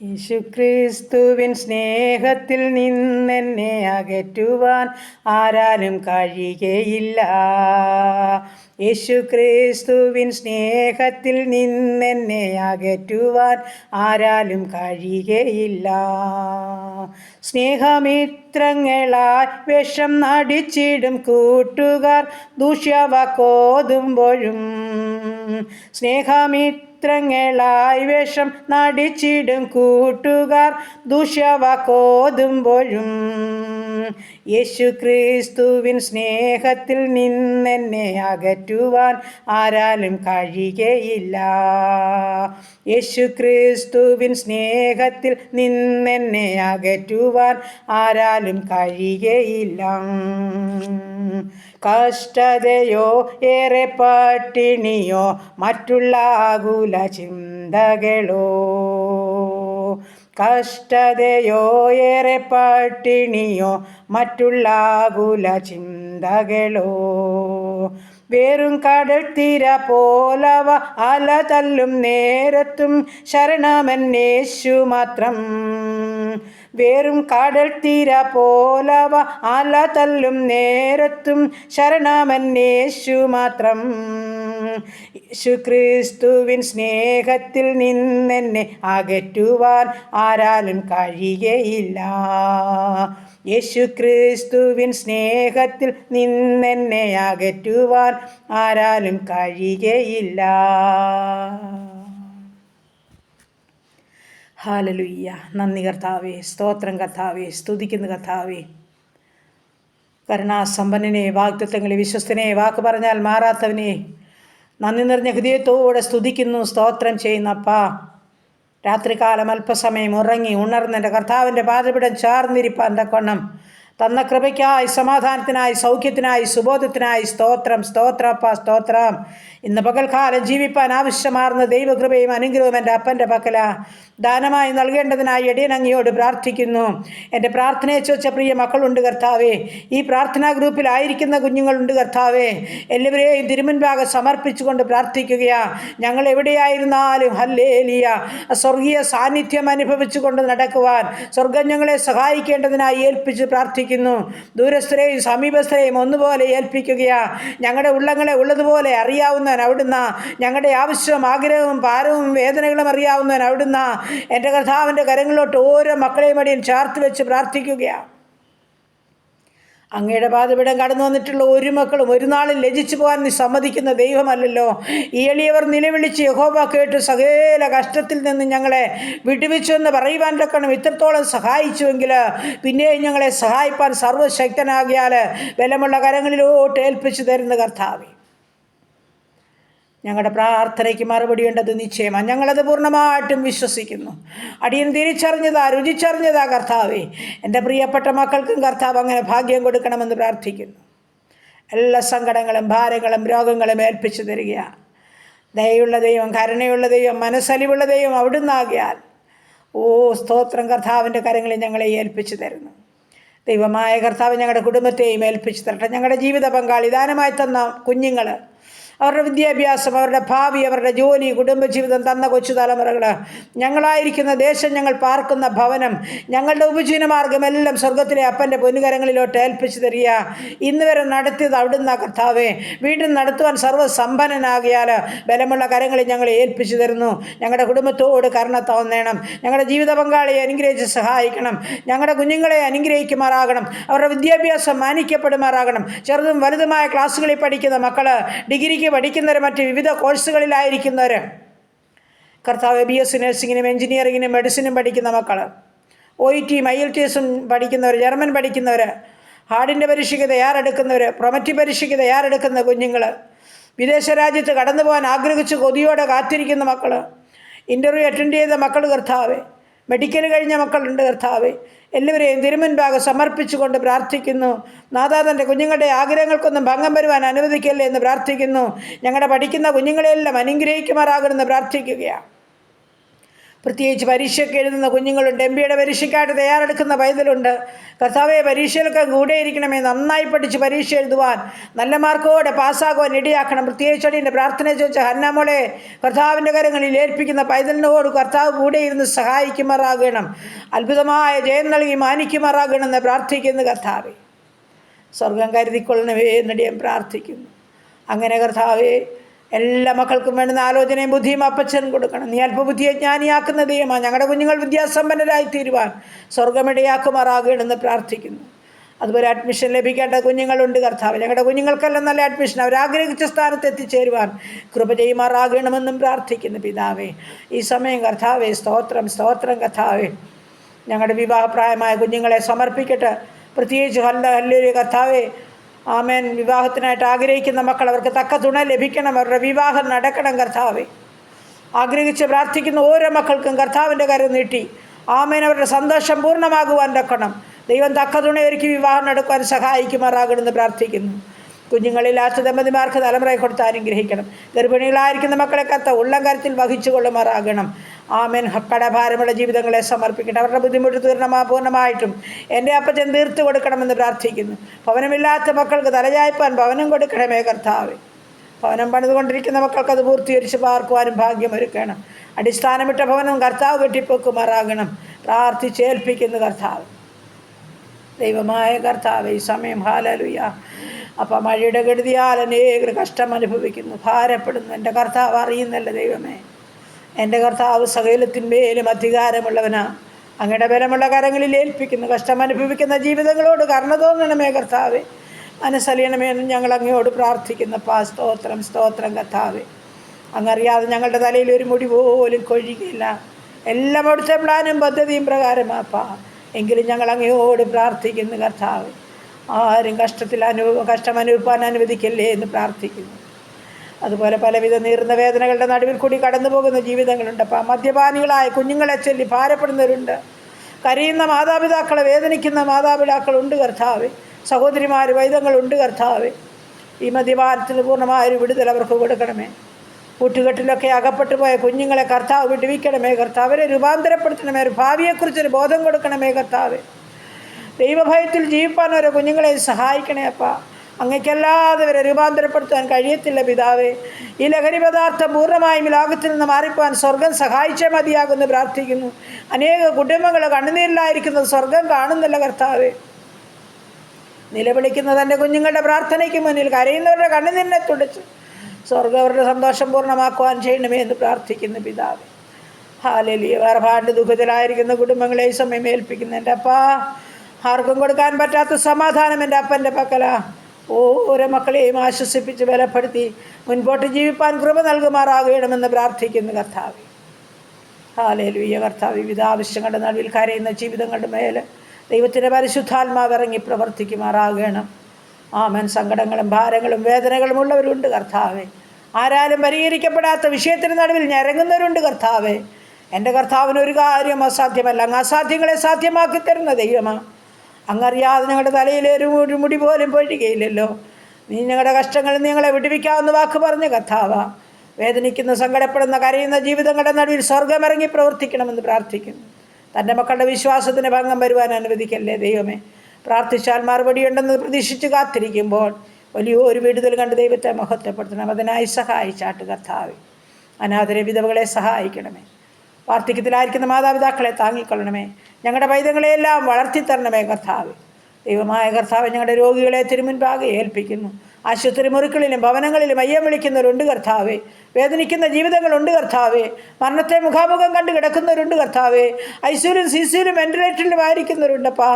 യേശുക്രിസ്തുവിൻ സ്നേഹത്തിൽ നിന്നെന്നെ അകറ്റുവാൻ ആരാലും കഴിയുകയില്ല. യേശുക്രിസ്തുവിൻ സ്നേഹത്തിൽ നിന്നെന്നെ അകറ്റുവാൻ ആരാലും കഴിയുകയില്ല. സ്നേഹമിത്രങ്ങളാൽ വിഷം നടിച്ചിടും കൂട്ടുകാർ ദൂഷ്യവാക്കോതുമ്പോഴും, സ്നേഹമിത്രങ്ങളായി വിഷം നടിച്ചിടും കൂട്ടുകാർ ദൂഷ്യവാക്കോതുമ്പോഴും, യേശുക്രിസ്തുവിൻ സ്നേഹത്തിൽ നിന്നെന്നെ അകറ്റുവാൻ ആരാലും കഴിയുകയില്ല. യേശുക്രിസ്തുവിൻ സ്നേഹത്തിൽ നിന്നെന്നെ അകറ്റുവാൻ ആരാലും കഴിയുകയില്ല. കഷ്ടതയോ ഏറെ പട്ടിണിയോ മറ്റുള്ള ആകുല ചിന്തകളോ, കഷ്ടതയോ ഏറെ പട്ടിണിയോ മറ്റുള്ള ആകുല ചിന്തകളോ, വേറും കടൽ തീര പോലവ അല തല്ലും നേരത്തും ശരണമെന്നേശു മാത്രം. വേറും കടൽ തീര പോലവ അല തല്ലും നേരത്തും ശരണമെന്നേശു മാത്രം. യേശുക്രിസ്തുവിൻ സ്നേഹത്തിൽ നിന്നെന്നെ അകറ്റുവാൻ ആരാലും കഴിയുകയില്ല. യേശുക്രിസ്തുവിൻ സ്നേഹത്തിൽ നിന്നെന്നെ അകറ്റുവാൻ ആരാലും കഴിയുകയില്ല. ഹല്ലേലൂയ. നന്ദി കർത്താവേ, സ്തോത്രം കർത്താവേ, സ്തുതിക്കുന്നു കർത്താവേ. കരുണാസമ്പന്നനെ, വാഗ്ദത്തങ്ങളെ വിശ്വസ്തനെ, വാക്ക് പറഞ്ഞാൽ മാറാത്തവനെ, നന്ദി നിറഞ്ഞ ഹൃദയത്തോടെ സ്തുതിക്കുന്നു, സ്തോത്രം ചെയ്യുന്നപ്പാ. രാത്രികാലം അല്പസമയം ഉറങ്ങി ഉണർന്ന് എൻ്റെ കർത്താവിൻ്റെ പാദപീഠം ചാർന്നിരിപ്പാൻ തക്കവണ്ണം തന്ന കൃപയ്ക്കായി, സമാധാനത്തിനായി, സൗഖ്യത്തിനായി, സുബോധത്തിനായി സ്തോത്രം, സ്തോത്രപ്പാ, സ്തോത്രം. ഇന്ന് പകൽക്കാലം ജീവിപ്പാൻ ആവശ്യമാർന്ന ദൈവകൃപയും അനുഗ്രഹവും എൻ്റെ അപ്പൻ്റെ പക്കല ദാനമായി നൽകേണ്ടതിനായി എടിയനങ്ങിയോട് പ്രാർത്ഥിക്കുന്നു. എൻ്റെ പ്രാർത്ഥനയെ ചോദിച്ച പ്രിയ മക്കളുണ്ട് കർത്താവേ. ഈ പ്രാർത്ഥനാ ഗ്രൂപ്പിലായിരിക്കുന്ന കുഞ്ഞുങ്ങളുണ്ട് കർത്താവേ. എല്ലാവരെയും തിരുമുൻപാകെ സമർപ്പിച്ചുകൊണ്ട് പ്രാർത്ഥിക്കുകയാ. ഞങ്ങൾ എവിടെയായിരുന്നാലും ഹല്ലേലൂയ സ്വർഗീയ സാന്നിധ്യം അനുഭവിച്ചുകൊണ്ട് നടക്കുവാൻ സ്വർഗം ഞങ്ങളെ സഹായിക്കേണ്ടതിനായി ഏൽപ്പിച്ച് പ്രാർത്ഥിക്കുന്നു. ദൂരസ്ഥരെയും സമീപസ്ഥരെയും ഒന്നുപോലെ ഏൽപ്പിക്കുകയാ. ഞങ്ങളുടെ ഉള്ളങ്ങളെ ഉള്ളതുപോലെ അറിയാവുന്നവൻ അവിടുന്ന്. ഞങ്ങളുടെ ആവശ്യവും ആഗ്രഹവും ഭാരവും വേദനകളും അറിയാവുന്നവൻ അവിടുന്ന്. എൻ്റെ കർത്താവിൻ്റെ കരങ്ങളിലോട്ട് ഓരോ മക്കളെയും അടിയും ചേർത്ത് വെച്ച് പ്രാർത്ഥിക്കുകയാണ്. അങ്ങയുടെ പാദപീഠം കടന്നു വന്നിട്ടുള്ള ഒരു മക്കളും ഒരു നാളും ലജിച്ചു പോകാൻ നീ സമ്മതിക്കുന്ന ദൈവമല്ലല്ലോ. ഈ എളിയവർ നിലവിളിച്ച് യഹോവ കേട്ട് സകല കഷ്ടത്തിൽ നിന്ന് ഞങ്ങളെ വിടുവിച്ചെന്ന് പറയുവാൻ തക്കണം ഇത്രത്തോളം സഹായിച്ചുവെങ്കിൽ പിന്നെയും ഞങ്ങളെ സഹായിപ്പാൻ സർവ്വശക്തനാകിയാൽ ബലമുള്ള കരങ്ങളിലോട്ട് ഏൽപ്പിച്ചു തരുന്ന കർത്താവേ, ഞങ്ങളുടെ പ്രാർത്ഥനയ്ക്ക് മറുപടിയുണ്ടത് നിശ്ചയമാണ്. ഞങ്ങളത് പൂർണ്ണമായിട്ടും വിശ്വസിക്കുന്നു. അടിയൻ തിരിച്ചറിഞ്ഞതാ, രുചിച്ചറിഞ്ഞതാ കർത്താവേ. എൻ്റെ പ്രിയപ്പെട്ട മക്കൾക്കും കർത്താവ് അങ്ങനെ ഭാഗ്യം കൊടുക്കണമെന്ന് പ്രാർത്ഥിക്കുന്നു. എല്ലാ സങ്കടങ്ങളും ഭാരങ്ങളും രോഗങ്ങളും ഏൽപ്പിച്ചു തരികയാണ്. ദയയുള്ള ദൈവം, കരുണയുള്ള ദൈവം, മനസ്സലിവുള്ള ദൈവം അവിടുന്നാകിയാൽ സ്തോത്രം. കർത്താവിൻ്റെ കരങ്ങളിൽ ഞങ്ങളെ ഏൽപ്പിച്ചു തരുന്നു. ദൈവമായ കർത്താവ് ഞങ്ങളുടെ കുടുംബത്തെയും ഏൽപ്പിച്ചു തരട്ടെ. ഞങ്ങളുടെ ജീവിത പങ്കാളി ദാനമായി തന്ന കുഞ്ഞുങ്ങൾ, അവരുടെ വിദ്യാഭ്യാസം, അവരുടെ ഭാവി, അവരുടെ ജോലി, കുടുംബജീവിതം തന്ന കൊച്ചു തലമുറകൾ, ഞങ്ങളായിരിക്കുന്ന ദേശം, ഞങ്ങൾ പാർക്കുന്ന ഭവനം, ഞങ്ങളുടെ ഉപജീവനമാർഗം എല്ലാം സ്വർഗത്തിലെ അപ്പൻ്റെ പൊന്നുകരങ്ങളിലോട്ട് ഏൽപ്പിച്ചു തരിക. ഇന്ന് വരെ നടത്തിയത് അവിടുന്ന് കർത്താവേ. വീണ്ടും നടത്തുവാൻ സർവ്വസമ്പന്നനാകിയാൽ ബലമുള്ള കരങ്ങളിൽ ഞങ്ങളെ ഏൽപ്പിച്ചു തരുന്നു. ഞങ്ങളുടെ കുടുംബത്തോട് കരുണ തോന്നണം. ഞങ്ങളുടെ ജീവിത പങ്കാളിയെ അനുഗ്രഹിച്ച് സഹായിക്കണം. ഞങ്ങളുടെ കുഞ്ഞുങ്ങളെ അനുഗ്രഹിക്കുമാറാകണം. അവരുടെ വിദ്യാഭ്യാസം മാനിക്കപ്പെടുമാറാകണം. ചെറുതും വലുതുമായ ക്ലാസ്സുകളിൽ പഠിക്കുന്ന മക്കൾ, ഡിഗ്രിക്ക് പഠിക്കുന്നവർ, മറ്റ് വിവിധ കോഴ്സുകളിലായിരിക്കുന്നവർ, കർത്താവ് BSc നഴ്സിങ്ങിനും എഞ്ചിനീയറിങ്ങിനും മെഡിസിനും പഠിക്കുന്ന മക്കൾ, OET IELTS പഠിക്കുന്നവർ, ജർമ്മൻ പഠിക്കുന്നവർ, ഹാർഡിൻ്റെ പരീക്ഷയ്ക്ക് തയ്യാറെടുക്കുന്നവർ, പ്രൊമറ്റി പരീക്ഷയ്ക്ക് തയ്യാറെടുക്കുന്ന കുഞ്ഞുങ്ങൾ, വിദേശ രാജ്യത്ത് കടന്നു പോകാൻ ആഗ്രഹിച്ച് കൊതിയോടെ കാത്തിരിക്കുന്ന മക്കൾ, ഇൻ്റർവ്യൂ അറ്റൻഡ് ചെയ്ത മക്കൾ കർത്താവേ, മെഡിക്കൽ കഴിഞ്ഞ മക്കളുണ്ട് കർത്താവേ. എല്ലാവരെയും തിരുമുൻപാകെ സമർപ്പിച്ചുകൊണ്ട് പ്രാർത്ഥിക്കുന്നു. നാഥാ, തൻ്റെ കുഞ്ഞുങ്ങളുടെ ആഗ്രഹങ്ങൾക്കൊന്നും ഭംഗം വരുവാൻ അനുവദിക്കല്ലേ എന്ന് പ്രാർത്ഥിക്കുന്നു. ഞങ്ങളുടെ പഠിക്കുന്ന കുഞ്ഞുങ്ങളെല്ലാം അനുഗ്രഹിക്കുമാറാകണമെന്ന് പ്രാർത്ഥിക്കുകയാണ്. പ്രത്യേകിച്ച് പരീക്ഷയ്ക്ക് എഴുതുന്ന കുഞ്ഞുങ്ങളുണ്ട്, MBA പരീക്ഷയ്ക്കായിട്ട് തയ്യാറെടുക്കുന്ന പൈതലുണ്ട്. കർത്താവെ, പരീക്ഷയിലൊക്കെ കൂടെ ഇരിക്കണമേ. നന്നായി പഠിച്ച് പരീക്ഷ എഴുതുവാൻ നല്ല മാർക്കോടെ പാസ്സാകുവാൻ ഇടയാക്കണം. പ്രത്യേകിച്ച് അടിയൻ്റെ പ്രാർത്ഥന ചോദിച്ച ഹന്നാമോളെ കർത്താവിൻ്റെ കരങ്ങളിൽ ഏൽപ്പിക്കുന്ന പൈതലിനോട് കർത്താവ് കൂടെ ഇരുന്ന് സഹായിക്കുമാറാകണം. അത്ഭുതമായ ജയം നൽകി മാനിക്കുമാറാകണമെന്ന് പ്രാർത്ഥിക്കുന്നു. കർത്താവെ, സ്വർഗം കരുതിക്കൊള്ളണമേ എന്നടിയൻ പ്രാർത്ഥിക്കുന്നു. അങ്ങനെ കർത്താവെ, എല്ലാ മക്കൾക്കും വേണ്ടുന്ന ആലോചനയും ബുദ്ധിയും അപ്പച്ചൻ കൊടുക്കണം. നീ അല്പബുദ്ധിയെ ജ്ഞാനിയാക്കുന്ന ദൈവമാണ്. ഞങ്ങളുടെ കുഞ്ഞുങ്ങൾ വിദ്യാസമ്പന്നരായി തീരുവാൻ സ്വർഗമിടയാക്കുമാറാകണമെന്ന് പ്രാർത്ഥിക്കുന്നു. അതുപോലെ അഡ്മിഷൻ ലഭിക്കേണ്ട കുഞ്ഞുങ്ങളുണ്ട് കർത്താവ്. ഞങ്ങളുടെ കുഞ്ഞുങ്ങൾക്കെല്ലാം നല്ല അഡ്മിഷൻ അവരാഗ്രഹിച്ച സ്ഥാനത്ത് എത്തിച്ചേരുവാൻ കൃപ ചെയ്യുമാറാകണമെന്നും പ്രാർത്ഥിക്കുന്നു. പിതാവേ, ഈ സമയം കർത്താവേ, സ്തോത്രം സ്തോത്രം. കർത്താവേ, ഞങ്ങളുടെ വിവാഹപ്രായമായ കുഞ്ഞുങ്ങളെ സമർപ്പിക്കട്ടെ. പ്രത്യേകിച്ച് ഹല്ലേലൂയ കർത്താവേ, ആമേൻ. വിവാഹത്തിനായിട്ട് ആഗ്രഹിക്കുന്ന മക്കൾ, അവർക്ക് തക്ക തുണ ലഭിക്കണം. അവരുടെ വിവാഹം നടക്കണം കർത്താവേ. ആഗ്രഹിച്ച് പ്രാർത്ഥിക്കുന്ന ഓരോ മക്കൾക്കും കർത്താവിൻ്റെ കരം നീട്ടി ആമേൻ അവരുടെ സന്തോഷം പൂർണ്ണമാകുവാൻ തക്കണം. ദൈവം തക്ക തുണയൊരുക്കി വിവാഹം നടക്കുവാൻ സഹായിക്കുമാറാകണമെന്ന് പ്രാർത്ഥിക്കുന്നു. കുഞ്ഞുങ്ങളില്ലാത്ത ദമ്പതിമാർക്ക് തലമുറയെ കൊടുത്ത് അനുഗ്രഹിക്കണം. ഗർഭിണികളായിരിക്കുന്ന മക്കളെ കർത്താവ് ഉള്ളം കരത്തിൽ വഹിച്ചു കൊള്ളുമാറാകണം. ആമേൻ. കടഭാരമുള്ള ജീവിതങ്ങളെ സമർപ്പിക്കട്ടെ. അവരുടെ ബുദ്ധിമുട്ട് പൂർണ്ണമായിട്ടും എൻ്റെ അപ്പച്ചൻ തീർത്തു കൊടുക്കണമെന്ന് പ്രാർത്ഥിക്കുന്നു. ഭവനമില്ലാത്ത മക്കൾക്ക് തലചായ്പാൻ ഭവനം കൊടുക്കണമേ കർത്താവേ. ഭവനം പണിതുകൊണ്ടിരിക്കുന്ന മക്കൾക്ക് അത് പൂർത്തീകരിച്ച് പാർക്കുവാനും ഭാഗ്യമൊരുക്കണം. അടിസ്ഥാനമിട്ട ഭവനം കർത്താവ് കെട്ടിപ്പൊക്കുമാറാകണം. പ്രാർത്ഥിച്ചേൽപ്പിക്കുന്നു കർത്താവ്. ദൈവമായ കർത്താവ്, ഈ സമയം ഹല്ലേലൂയ. അപ്പം മഴയുടെ കെടുതിയാൽ അനേകർ കഷ്ടം അനുഭവിക്കുന്നു, ഭാരപ്പെടുന്നു. എൻ്റെ കർത്താവ് അറിയുന്നല്ല ദൈവമേ. എൻ്റെ കർത്താവ് സകലത്തിന്മേലും അധികാരമുള്ളവനാ. അങ്ങയുടെ ബലമുള്ള കരങ്ങളിൽ ഏൽപ്പിക്കുന്നു. കഷ്ടം അനുഭവിക്കുന്ന ജീവിതങ്ങളോട് കരുണ തോന്നണമേ കർത്താവേ. മനസ്സലിയണമേ എന്ന് ഞങ്ങൾ അങ്ങയോട് പ്രാർത്ഥിക്കുന്നപ്പാ. സ്തോത്രം സ്തോത്രം കർത്താവേ. അങ്ങറിയാതെ ഞങ്ങളുടെ തലയിൽ ഒരു മുടി പോലും കൊഴിയില്ല. എല്ലാം അവിടുത്തെ പ്ലാനും പദ്ധതിയും പ്രകാരമാപ്പാ. എങ്കിലും ഞങ്ങൾ അങ്ങയോട് പ്രാർത്ഥിക്കുന്നു കർത്താവ്. ആരും കഷ്ടം അനുഭവിക്കാൻ അനുവദിക്കല്ലേ എന്ന് പ്രാർത്ഥിക്കുന്നു. അതുപോലെ പലവിധ നീറുന്ന വേദനകളുടെ നടുവിൽ കൂടി കടന്നു പോകുന്ന ജീവിതങ്ങളുണ്ട്. അപ്പം മദ്യപാനികളായ കുഞ്ഞുങ്ങളെ ചൊല്ലി ഭാരപ്പെടുന്നവരുണ്ട്. കരയുന്ന മാതാപിതാക്കളെ വേദനിക്കുന്ന മാതാപിതാക്കളുണ്ട് കർത്താവേ. സഹോദരിമാർ വൈദങ്ങളുണ്ട് കർത്താവേ. ഈ മദ്യപാനത്തിന് പൂർണ്ണമായൊരു വിടുതൽ അവർക്ക് കൊടുക്കണമേ. കൂട്ടുകെട്ടിലൊക്കെ അകപ്പെട്ടു പോയ കുഞ്ഞുങ്ങളെ കർത്താവ് വിടുവിക്കണമേ കർത്താവ്. അവരെ രൂപാന്തരപ്പെടുത്തണമേ. ഒരു ഭാവിയെക്കുറിച്ചൊരു ബോധം കൊടുക്കണമേ കർത്താവേ. ദൈവഭയത്തിൽ ജീവിപ്പാൻ ഓരോ കുഞ്ഞുങ്ങളെ സഹായിക്കണേ അപ്പാ. അങ്ങയ്ക്കല്ലാതെ വരെ രൂപാന്തരപ്പെടുത്താൻ കഴിയത്തില്ല പിതാവേ. ഈ ലഹരി പദാർത്ഥം പൂർണ്ണമായും ലോകത്തിൽ നിന്ന് മാറിപ്പോവാൻ സ്വർഗം സഹായിച്ചേ മതിയാകുമെന്ന് പ്രാർത്ഥിക്കുന്നു. അനേക കുടുംബങ്ങൾ കണ്ണുനീരിലായിരിക്കുന്നത് സ്വർഗം കാണുന്നില്ല കർത്താവേ. നിലവിളിക്കുന്ന തൻ്റെ കുഞ്ഞുങ്ങളുടെ പ്രാർത്ഥനയ്ക്ക് മുന്നിൽ കരയുന്നവരുടെ കണ്ണുനീരിനെ തുടച്ച് സ്വർഗം അവരുടെ സന്തോഷം പൂർണ്ണമാക്കുവാൻ ചെയ്യണമേ എന്ന് പ്രാർത്ഥിക്കുന്നു പിതാവേ. ഹല്ലേലൂയ. വേർപാട് ദുഃഖത്തിലായിരിക്കുന്ന കുടുംബങ്ങളെ ഈ സമയം ഏൽപ്പിക്കുന്നു. എൻ്റെ അപ്പാ, ആർക്കും കൊടുക്കാൻ പറ്റാത്ത സമാധാനം എൻ്റെ അപ്പൻ്റെ പക്കലാ. ഓരോ മക്കളെയും ആശ്വസിപ്പിച്ച് ബലപ്പെടുത്തി മുൻപോട്ട് ജീവിപ്പാൻ കൃപ നൽകുമാറാകണമെന്ന് പ്രാർത്ഥിക്കുന്നു കർത്താവേ. ഹല്ലേലൂയ. കർത്താവ്, വിവിധ ആവശ്യങ്ങളുടെ നടുവിൽ കരയുന്ന ജീവിതങ്ങളുടെ മേൽ ദൈവത്തിൻ്റെ പരിശുദ്ധാത്മാവ് ഇറങ്ങി പ്രവർത്തിക്കുമാറാകണം. ആമേൻ. സങ്കടങ്ങളും ഭാരങ്ങളും വേദനകളും ഉള്ളവരുണ്ട് കർത്താവേ. ആരാലും പരിഹരിക്കപ്പെടാത്ത വിഷയത്തിന് നടുവിൽ ഞരങ്ങുന്നവരുണ്ട് കർത്താവേ. എൻ്റെ കർത്താവിന് ഒരു കാര്യം അസാധ്യമല്ല. അങ്ങ് അസാധ്യങ്ങളെ സാധ്യമാക്കി തരുന്ന ദൈവമാണ്. അങ്ങറിയാതെ ഞങ്ങളുടെ തലയിൽ ഒരു മുടി പോലും പൊഴിയുകയില്ലല്ലോ. നീ ഞങ്ങളുടെ കഷ്ടങ്ങളിൽ ഞങ്ങളെ വിടുവിക്കാവുന്ന വാക്ക് പറഞ്ഞ കർത്താവാ. വേദനിക്കുന്ന സങ്കടപ്പെടുന്ന കരയുന്ന ജീവിതങ്ങളുടെ നടുവിൽ സ്വർഗമിറങ്ങി പ്രവർത്തിക്കണമെന്ന് പ്രാർത്ഥിക്കുന്നു. തൻ്റെ മക്കളുടെ വിശ്വാസത്തിന് ഭംഗം വരുവാൻ അനുവദിക്കല്ലേ ദൈവമേ. പ്രാർത്ഥിച്ചാൽ മറുപടിയുണ്ടെന്ന് പ്രതീക്ഷിച്ച് കാത്തിരിക്കുമ്പോൾ വലിയൊരു വിടുതൽ കണ്ട് ദൈവത്തെ മഹത്വപ്പെടുത്തണം. അതിനായി സഹായിച്ചാട്ട് കർത്താവേ. അനാഥരെ വിധവകളെ സഹായിക്കണമേ. വാർദ്ധക്യത്തിലായിരിക്കുന്ന മാതാപിതാക്കളെ താങ്ങിക്കൊള്ളണമേ. ഞങ്ങളുടെ പൈതങ്ങളെയെല്ലാം വളർത്തിത്തരണമേ കർത്താവേ. ദൈവമായ കർത്താവ്, ഞങ്ങളുടെ രോഗികളെ തിരുമുൻപാകെ ഏൽപ്പിക്കുന്നു. ആശുപത്രി മുറികളിലും ഭവനങ്ങളിലും അയ്യം വിളിക്കുന്നവരുണ്ട് കർത്താവേ. വേദനിക്കുന്ന ജീവിതങ്ങളുണ്ട് കർത്താവേ. മരണത്തെ മുഖാമുഖം കണ്ട് കിടക്കുന്നവരുണ്ട് കർത്താവേ. ഐസിയുലും സിസിയിലും വെന്റിലേറ്ററിലും ആയിരിക്കുന്നവരുണ്ടപ്പാ.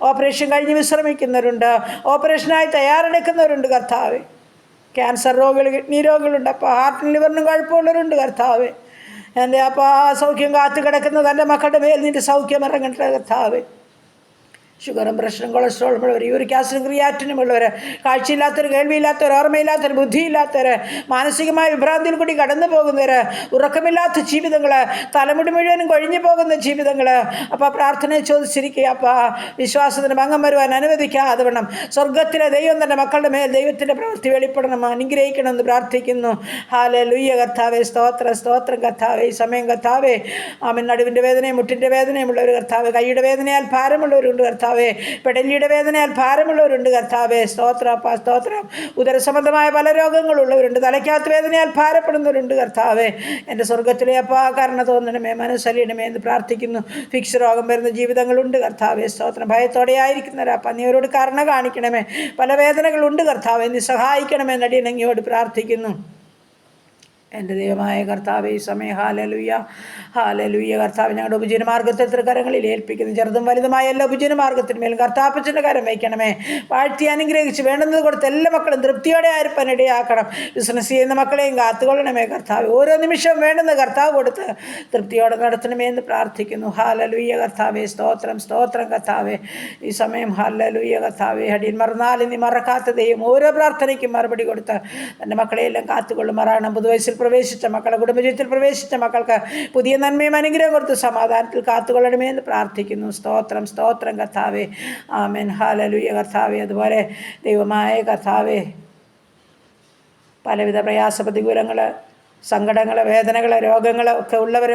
ഓപ്പറേഷൻ കഴിഞ്ഞ് വിശ്രമിക്കുന്നവരുണ്ട്. ഓപ്പറേഷനായി തയ്യാറെടുക്കുന്നവരുണ്ട് കർത്താവേ. ക്യാൻസർ രോഗികൾ, കിഡ്നി രോഗികളുണ്ടപ്പാ. ഹാർട്ടിനും ലിവറിനും കുഴപ്പമുള്ളവരുണ്ട് കർത്താവേ. എൻ്റെ അപ്പാ, സൗഖ്യം കാത്തു കിടക്കുന്ന തൻ്റെ മക്കളുടെ മേൽ നിൻ്റെ സൗഖ്യം ഇറങ്ങട്ടെ കർത്താവേ. ഷുഗറും പ്രഷറും കൊളസ്ട്രോളും ഉള്ളവർ, യൂറിക് ആസിഡും ക്രിയാറ്റിനും ഉള്ളവർ, കാഴ്ചയില്ലാത്തവർ, കേൾവിയില്ലാത്തവർ, ഓർമ്മയില്ലാത്തവർ, ബുദ്ധിയില്ലാത്തവർ, മാനസികമായ വിഭ്രാന്തിയിൽ കൂടി കടന്നു പോകുന്നവർ, ഉറക്കമില്ലാത്ത ജീവിതങ്ങൾ, തലമുടി മുഴുവനും കൊഴിഞ്ഞു പോകുന്ന ജീവിതങ്ങൾ. അപ്പോൾ പ്രാർത്ഥനയെ ചോദിച്ചിരിക്കുക, അപ്പോൾ വിശ്വാസത്തിന് ഭംഗം വരുവാൻ അനുവദിക്കാതെ വേണം. സ്വർഗത്തിലെ ദൈവം തന്നെ മക്കളുടെ മേൽ ദൈവത്തിൻ്റെ പ്രവൃത്തി വെളിപ്പെടണം, അനുഗ്രഹിക്കണമെന്ന് പ്രാർത്ഥിക്കുന്നു. ഹല്ലേലൂയ കർത്താവേ, സ്തോത്രം സ്തോത്രം കർത്താവേ. ഈ സമയം കർത്താവേ, ആമേൻ. നടുവിൻ്റെ വേദനയും മുട്ടിൻ്റെ വേദനയും ഉള്ളവർ കർത്താവേ, കൈയുടെ വേദനയാൽ ഭാരമുള്ളവരുണ്ട് കർത്താവേ, പെടലിയുടെ വേദനയാൽ ഭാരമുള്ളവരുണ്ട് കർത്താവേ, സ്തോത്രം സ്തോത്രം. ഉദരസംബന്ധമായ പല രോഗങ്ങളുള്ളവരുണ്ട്, തലയ്ക്കകത്ത് വേദനയാൽ ഭാരപ്പെടുന്നവരുണ്ട് കർത്താവേ. എൻ്റെ സ്വർഗത്തിലെ അപ്പാ കരുണ തോന്നണമേ, മനസ്സലിയണമേ എന്ന് പ്രാർത്ഥിക്കുന്നു. ഫിക്സ് രോഗം വരുന്ന ജീവിതങ്ങളുണ്ട് കർത്താവേ, സ്തോത്രം. ഭയത്തോടെ ആയിരിക്കുന്നവരപ്പ നീ അവരോട് കരുണ കാണിക്കണമേ. പല വേദനകളുണ്ട് കർത്താവേ, നീ സഹായിക്കണമേ എന്നടിയനങ്ങിയോട് പ്രാർത്ഥിക്കുന്നു. എൻ്റെ ദൈവമായ കർത്താവേ, ഈ സമയം ഹല്ലേലൂയ ഹല്ലേലൂയ കർത്താവ്, ഞങ്ങളുടെ ഉപജീവനമാർഗ്ഗത്തെ തൃക്കരങ്ങളിൽ ഏൽപ്പിക്കുന്നു. ചെറുതും വലുതുമായ എല്ലാ ഉപജീവനമാർഗ്ഗത്തിന്മേലും കർത്താപ്പച്ചൻ്റെ കരം വയ്ക്കണമേ. വാഴ്ത്തി അനുഗ്രഹിച്ച് വേണ്ടുന്നത് കൊടുത്ത് എല്ലാ മക്കളും തൃപ്തിയോടെ ആയിരിക്കാൻ ഇടയാക്കണം. ബിസിനസ് ചെയ്യുന്ന മക്കളെയും കാത്തുകൊള്ളണമേ കർത്താവ്. ഓരോ നിമിഷവും വേണ്ടുന്ന കർത്താവ് കൊടുത്ത് തൃപ്തിയോടെ നടത്തണമേ എന്ന് പ്രാർത്ഥിക്കുന്നു. ഹല്ലേലൂയ കർത്താവേ, സ്തോത്രം സ്തോത്രം കർത്താവേ. ഈ സമയം ഹല്ലേലൂയ കർത്താവേ, അടിയൻ മറന്നാലും നീ മറക്കാത്ത ദൈവം ഓരോ പ്രാർത്ഥനയ്ക്കും മറുപടി കൊടുത്ത് എൻ്റെ മക്കളെയെല്ലാം കാത്തുകൊള്ളുമാറാകണം. പുതുവയസ്സിൽ പ്രവേശിച്ച മക്കളെ, കുടുംബജീവിതത്തിൽ പ്രവേശിച്ച മക്കൾക്ക് പുതിയ നന്മയും അനുഗ്രഹം കൊടുത്ത് സമാധാനത്തിൽ കാത്തുകൊള്ളണമേ എന്ന് പ്രാർത്ഥിക്കുന്നു. സ്തോത്രം സ്തോത്രം കർത്താവേ. ആമേൻ. ഹല്ലേലൂയ കർത്താവേ. അതുപോലെ ദൈവമായ കർത്താവേ, പലവിധ പ്രയാസ പ്രതികൂലങ്ങൾ, സങ്കടങ്ങൾ, വേദനകൾ, രോഗങ്ങൾ ഒക്കെ ഉള്ളവർ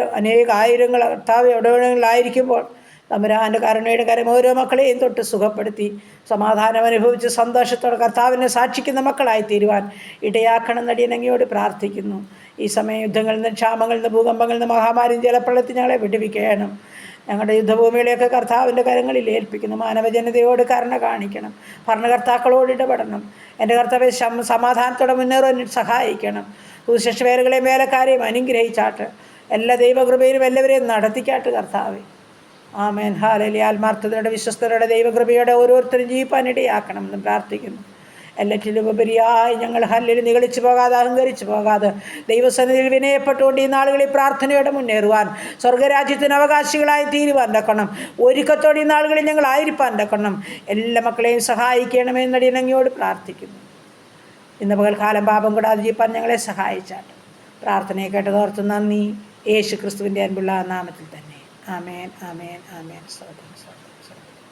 ആയിരങ്ങൾ കർത്താവ് എവിടെയെങ്കിലായിരിക്കുമ്പോൾ തമ്പുരാൻ്റെ കരുണയുടെ കരം ഓരോ മക്കളെയും തൊട്ട് സുഖപ്പെടുത്തി സമാധാനം അനുഭവിച്ച് സന്തോഷത്തോടെ കർത്താവിനെ സാക്ഷിക്കുന്ന മക്കളായി തീരുവാൻ ഇടയാക്കണം നടിയനങ്ങിയോട് പ്രാർത്ഥിക്കുന്നു. ഈ സമയം യുദ്ധങ്ങളിൽ നിന്ന്, ക്ഷാമങ്ങളിൽ നിന്ന്, ഭൂകമ്പങ്ങളിൽ നിന്ന്, മഹാമാരിയും ജലപ്രളയത്തിൽ ഞങ്ങളെ വിടുവിക്കണം. ഞങ്ങളുടെ യുദ്ധഭൂമികളെയൊക്കെ കർത്താവിൻ്റെ കരങ്ങളിൽ ഏൽപ്പിക്കുന്നു. മാനവജനതയോട് കരുണ കാണിക്കണം. ഭരണകർത്താക്കളോട് ഇടപെടണം. എൻ്റെ കർത്താവെ, സമാധാനത്തോടെ മുന്നേറാൻ സഹായിക്കണം. സുശേഷവേലകളെയും വേലക്കാരെയും അനുഗ്രഹിച്ചാട്ട് എല്ലാ ദൈവകൃപയിലും എല്ലാവരെയും നടത്തിക്കാട്ട് കർത്താവെ. ആമേൻ. ഹല്ലേലൂയ. ആത്മാർത്ഥതയുടെ വിശ്വസ്തരുടെ ദൈവകൃപയോടെ ഓരോരുത്തരും ജീവിപ്പാനിടയാക്കണം എന്ന് പ്രാർത്ഥിക്കുന്നു. എല്ലാറ്റിലും ഉപരിയായി ഞങ്ങൾ ഹല്ലേലൂയ നിഗളിച്ചു പോകാതെ, അഹങ്കരിച്ചു പോകാതെ, ദൈവസന്നിധിയിൽ വിനയപ്പെട്ടുകൊണ്ട് ഈ നാളുകളിൽ പ്രാർത്ഥനയോടെ മുന്നേറുവാൻ, സ്വർഗരാജ്യത്തിന് അവകാശികളായി തീരുവാൻ തക്കണം. ഒരുക്കത്തോടെ ഈ നാളുകളിൽ ഞങ്ങൾ ആയിരിക്കാൻ തക്കണം. എല്ലാ മക്കളെയും സഹായിക്കണമെന്ന് അടിയനങ്ങിയോട് പ്രാർത്ഥിക്കുന്നു. ഇന്ന് പകൽക്കാലം പാപം കൂടാതെ ജീവിപ്പാൻ ഞങ്ങളെ സഹായിച്ചാട്ട് പ്രാർത്ഥനയെ കേട്ടതോർത്ത് നന്ദി. യേശു ക്രിസ്തുവിൻ്റെ അൻപുള്ള നാമത്തിൽ തന്നെ. ആമേൻ ആമേൻ ആമേൻ. സ്തോത്രം സ്തോത്രം സ്തോത്രം.